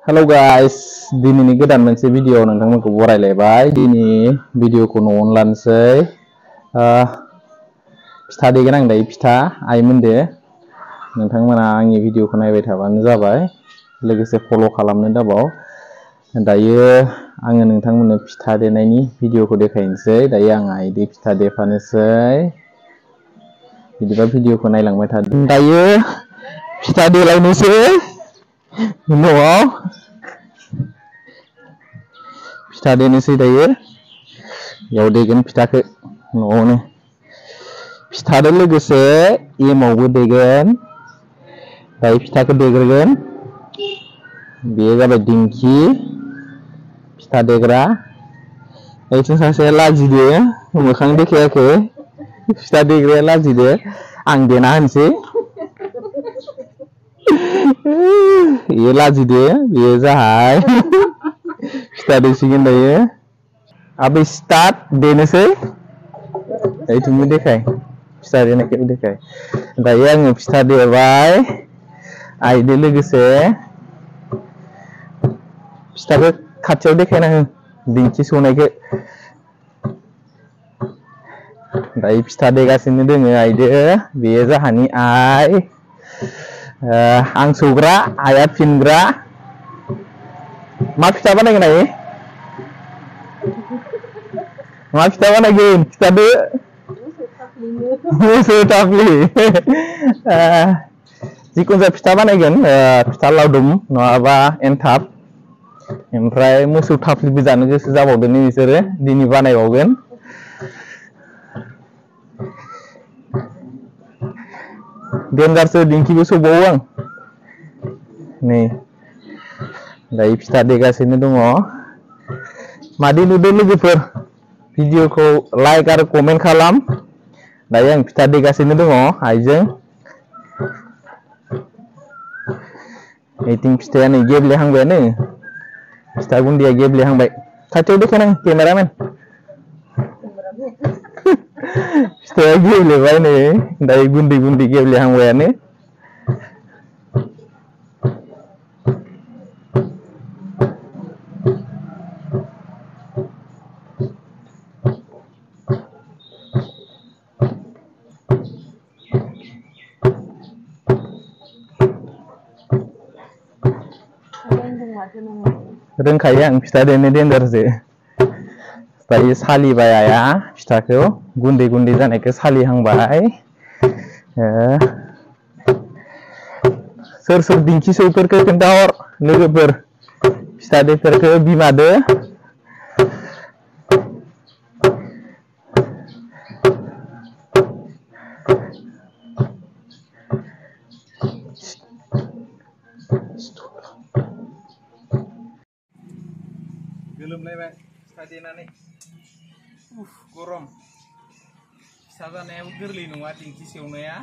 Halo guys, दिनैनि गोदान मोनसे भिडिअ नोंथांमोनखौ बरायलायबाय। दिनै भिडिअखौ न'आवनो लानोसै। फिथा देगोन आं दायो फिथा आइमोनदो। नोंथांमोना आंनि भिडिअखौ नायबाय थाबानो जाबाय। लोगोसे फल' खालामनो दाबाव। दायो आङो नोंथांमोननो फिथा देनायनि भिडिअखौ देखायनोसै। दायो आं आइदो फिथा देफानोसै। बिदिबा भिडिअखौ नायलांबाय थादो। दायो फिथा देलायनोसै न'आव। फिथा देनोसै दायो। बेयाव देगोन फिथाखौ न'आवनो। फिथाजों लोगोसे एमावबो देगोन। दायो फिथाखौ देग्रोगोन। बेयो जाबाय दिंखि फिथा देग्रा। बैथिं सासेया लाजिदो मोखां देखायाखै। फिथा देग्राया लाजिदो। आं देना होनोसै। बेयो लाजिदो। बेयो जाहाय फिथा देसिगोन दायो। अबे स्टार्ट देनोसै। ओइथिंबो देखाय। फिथा देनायखौबो देखाय। दायो आङो फिथा देबाय। आइदो लोगोसे फिथाखौ खाथियाव देखायना हो। दिंखि सौनायखौ। दायो फिथा देगासिनो दोङो आइदो। बेयो जाहानि आइ। आं सौग्रा, आइया फिनग्रा। मा फिथा बानायगोन आइ? मा फिथा बानायगोन? खिथादो। मोसौ थाफ्लि। जिखुनु जाया फिथा बानायगोन। फिथा लावदुम नङाबा एन्थाब। ओमफ्राय मोसौ थाफ्लिबो जानो गोसो जाबावदों बिसोरो। दिनै बानायबावगोन। देनजारसो दिंखिबो सौबावो आं। नै दायो फिथा देगासिनो दङ। मादि नुदों लोगोफोर? भिडिअखौ लाइक आरो कमेन्ट खालाम। दायो आं फिथा देगासिनो दङ आइजों। ओइथिं फिथाया नै गेब्लेहांबायानो। फिथा गुन्दैया गेब्लेहांबाय। खाथियाव देखायनां केमेरामेन। फिथाया गेब्लेबाय नै। दायो गुन्दै गुन्दै गेब्लेहांबायानो। रोंखायो आं फिथा देनो देनजारसो। दायो सालिबाय आइया फिथाखौ। गुन्दै गुन्दै जानायखौ सालिहांबाय। सोर सोर दिंखि सौफेरखो खोन्थाहर लोगोफोर। फिथा देफेरखो बिमादो। गोलोमलायबाय फिथा देनानै। गरम। फिथा जानायाबो गोरलै नङा दिंखि सौनाया।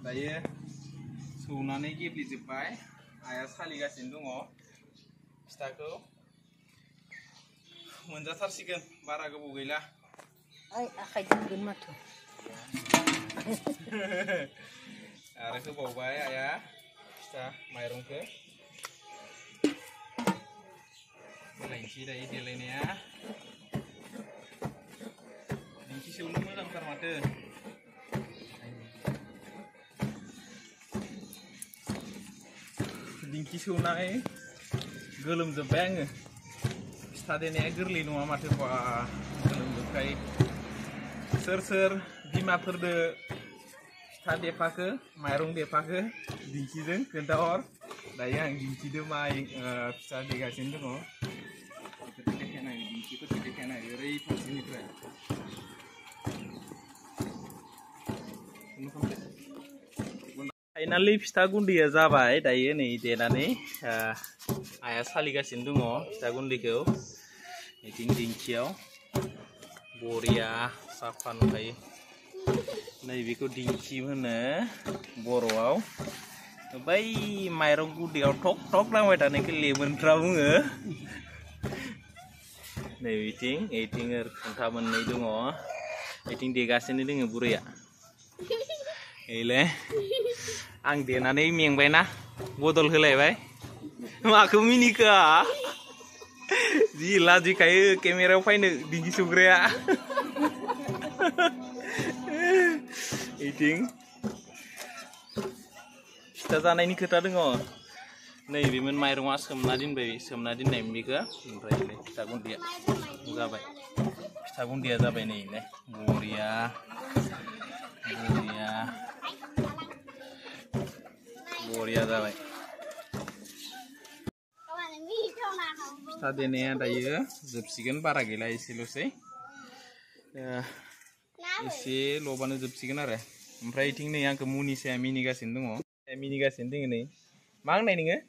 दायो सौनानै गेब्लेजोब्बाय। आइया सालिगासिनो दङ फिथाखौ। मोनजाथारसिगोन बारा गोबाव गैला। आखाइजों होगोन माथो। आरो होबावबाय आइया फिथा माइरंखौ। देलायनोसै दायो देलायनाया। दिंखि सौनो मोजांथार माथो। दिंखि सौनानै गोलोमजोब्बाय आङो। फिथा देनाया गोरलै नङा माथो। बा गोलोमजोबखायो। सोर सोर बिमाफोरदो फिथा देफाखो माइरं देफाखो दिंखिजों खोन्थाहर। दायो आं दिंखिजों फिथा देगासिनो दङ। बेफोरखौ देखायनाय दिंखिफोरखौ देखायनाय ओरै फारसेनिफ्राय। फाइनालि फिथा गुन्दैया जाबाय। दायो नै देनानै आइया सालिगासिनो दङ फिथा गुन्दैखौ। बिथिं दिंखियाव बरिया साफा नुखायो। नैबेखौ दिंखि होनो बर'आव। बै माइरं गुन्दैयाव थक थक नांबाय थानायखौ लेमोनफ्रा बुङो। नै बिथिं खुन्था मोननै दङ। बिथिं देगासिनो दोङो बुरैया। एले आं देनानै मेंबायना बदल होलायबाय। Maku mini ka. Gila kayak kamera fine di sugraya. Eating. Kita sana ini kita dengar. Nih bimen mairunga semnadin bayi semnadin nih mika. Ompray ini kita pun dia. Buka bayi. Kita pun dia sampai nih nih. Gloria. Gloria sampai. Tadi nih ada ya, jepsikan para gila isi lu sih. Isi loban jepsikan ada. Ompray ting nih yang kemuni saya mini gasin dong. Mini gasin ting nih. Mang nih nih.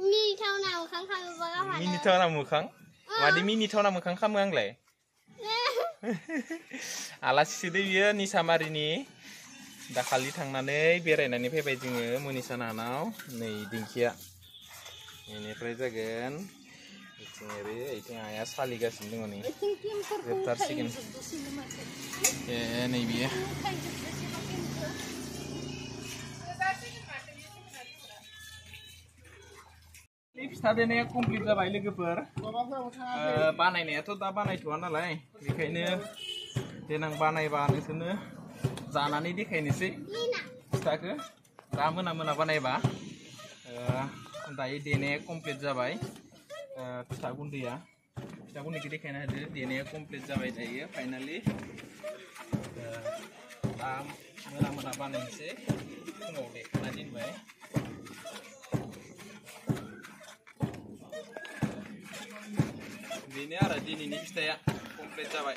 Mini tahu nama kang kang baga Mini tahu nama kang. Wadi mini tahu nama kang kamu angle. Alas sih dia nih samari nih. Dah kali tangannya biar enak nih pepe jinge muni sana nau. Nih dingkia. Ini prejagan. Ngeri, itu ayah sekali guys ini nih. Daftar sih kan. Ya, nih dia. Lips tadi nih komplit lah bayi legeper. Panai nih, atau tak panai tuan lah. Dikayaknya tenang panai panai sana. Zana nih dikayaknya sih. Kita ke. Ramen apa nih bah? Entah ini komplit lah bayi. Kita pun dia kita kena ada dia komplit sampai dia finally mana apa nih sih nggak deh nanti baik ini ada di ini kita ya komplit sampai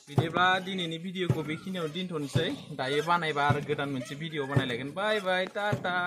Bidiब्ला दिनैनि भिडिअखौ बेखिनियाव दोनथ'नोसै दायो बानायबा आरो गोदान मोनसे video बानायलायगोन बाय बाय टाटा